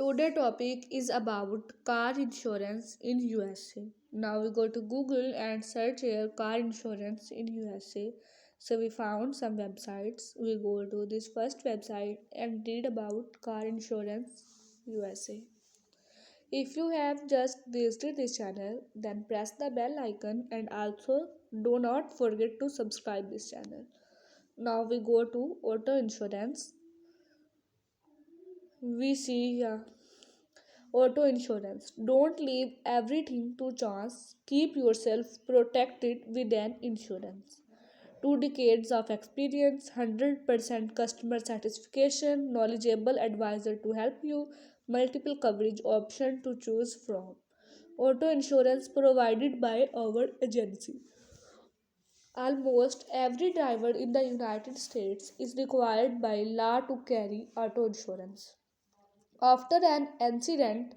Today topic is about car insurance in USA. Now we go to Google and search here car insurance in USA. So we found some websites. We go to this first website and read about car insurance USA. If you have just visited this channel, then press the bell icon and also do not forget to subscribe this channel. Now we go to auto insurance. We see here auto insurance. Don't leave everything to chance. Keep yourself protected with an insurance. 2 decades of experience, 100% customer satisfaction, knowledgeable advisor to help you, multiple coverage option to choose from. Auto insurance provided by our agency. Almost every driver in the United States is required by law to carry auto insurance. After an accident,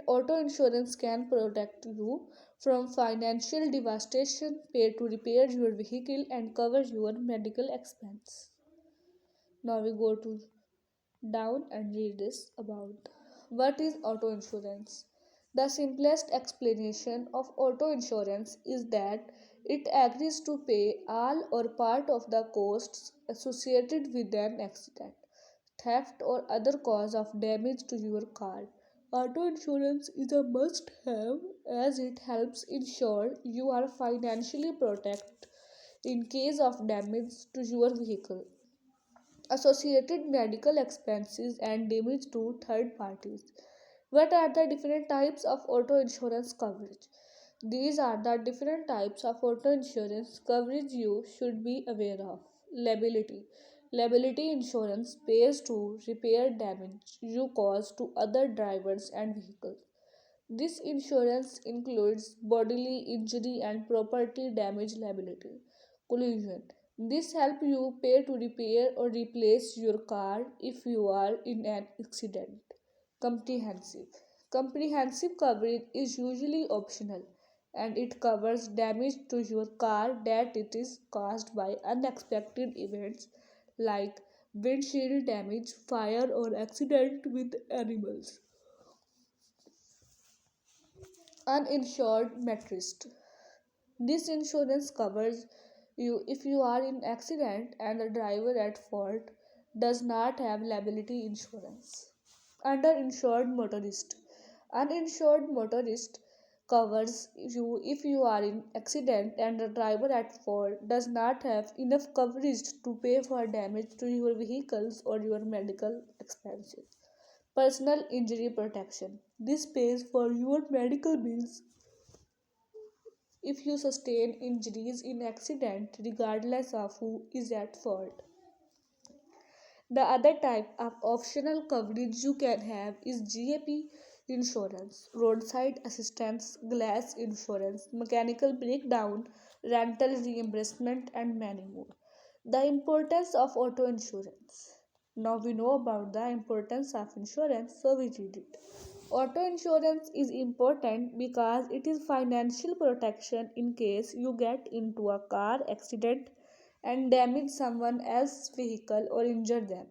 auto insurance can protect you from financial devastation, pay to repair your vehicle, and cover your medical expense. Now we go to down and read this about what is auto insurance. The simplest explanation of auto insurance is that it agrees to pay all or part of the costs associated with an accident, theft, or other cause of damage to your car. Auto insurance is a must have as it helps ensure you are financially protected in case of damage to your vehicle, associated medical expenses, and damage to third parties. What are the different types of auto insurance coverage? These are the different types of auto insurance coverage you should be aware of. Liability. Liability insurance pays to repair damage you cause to other drivers and vehicles. This insurance includes bodily injury and property damage liability. Collision. This helps you pay to repair or replace your car if you are in an accident. Comprehensive. Comprehensive coverage is usually optional and it covers damage to your car that it is caused by unexpected events like windshield damage, fire, or accident with animals. Uninsured motorist. This insurance covers you if you are in accident and the driver at fault does not have liability insurance. Underinsured motorist. Uninsured motorist covers you if you are in accident and the driver at fault does not have enough coverage to pay for damage to your vehicles or your medical expenses. Personal injury protection. This pays for your medical bills if you sustain injuries in accident regardless of who is at fault. The other type of optional coverage you can have is GAP insurance, roadside assistance, glass insurance, mechanical breakdown, rental reimbursement, and many more. The importance of auto insurance. Now we know about the importance of insurance, so we read it. Auto insurance is important because it is financial protection in case you get into a car accident and damage someone else's vehicle or injure them.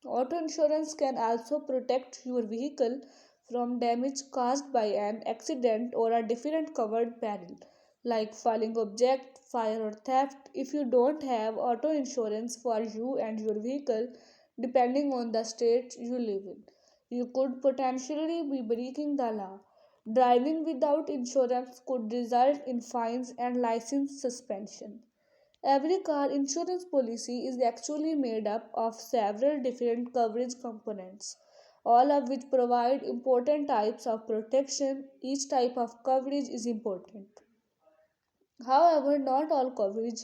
Auto insurance can also protect your vehicle from damage caused by an accident or a different covered peril like falling object, fire, or theft. If you don't have auto insurance for you and your vehicle, depending on the state you live in, you could potentially be breaking the law. Driving without insurance could result in fines and license suspension. Every car insurance policy is actually made up of several different coverage components, all of which provide important types of protection. Each type of coverage is important. However, not all coverage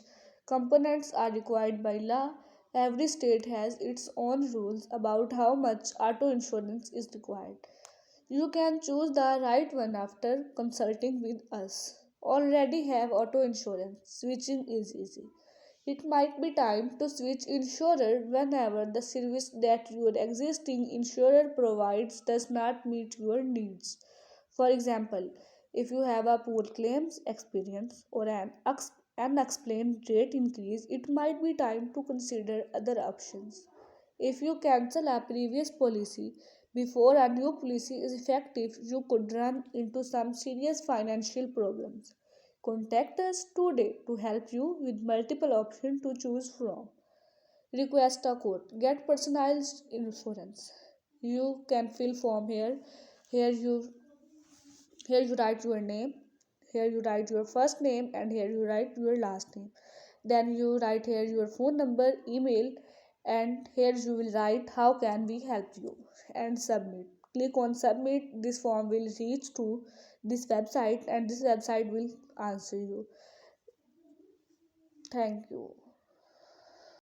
components are required by law. Every state has its own rules about how much auto insurance is required. You can choose the right one after consulting with us. Already have auto insurance. Switching is easy. It might be time to switch insurer whenever the service that your existing insurer provides does not meet your needs. For example, if you have a poor claims experience or an unexplained rate increase, it might be time to consider other options. If you cancel a previous policy, Before a new policy is effective, you could run into some serious financial problems. Contact us today to help you with multiple options to choose from. Request a quote. Get personalized insurance. You can fill form here. Here you here you write your name. Here you write your first name and here you write your last name. Then you write here your phone number, email, and here you will write how can we help you and submit. Click on submit. This form will reach to this website and this website will answer you. Thank you.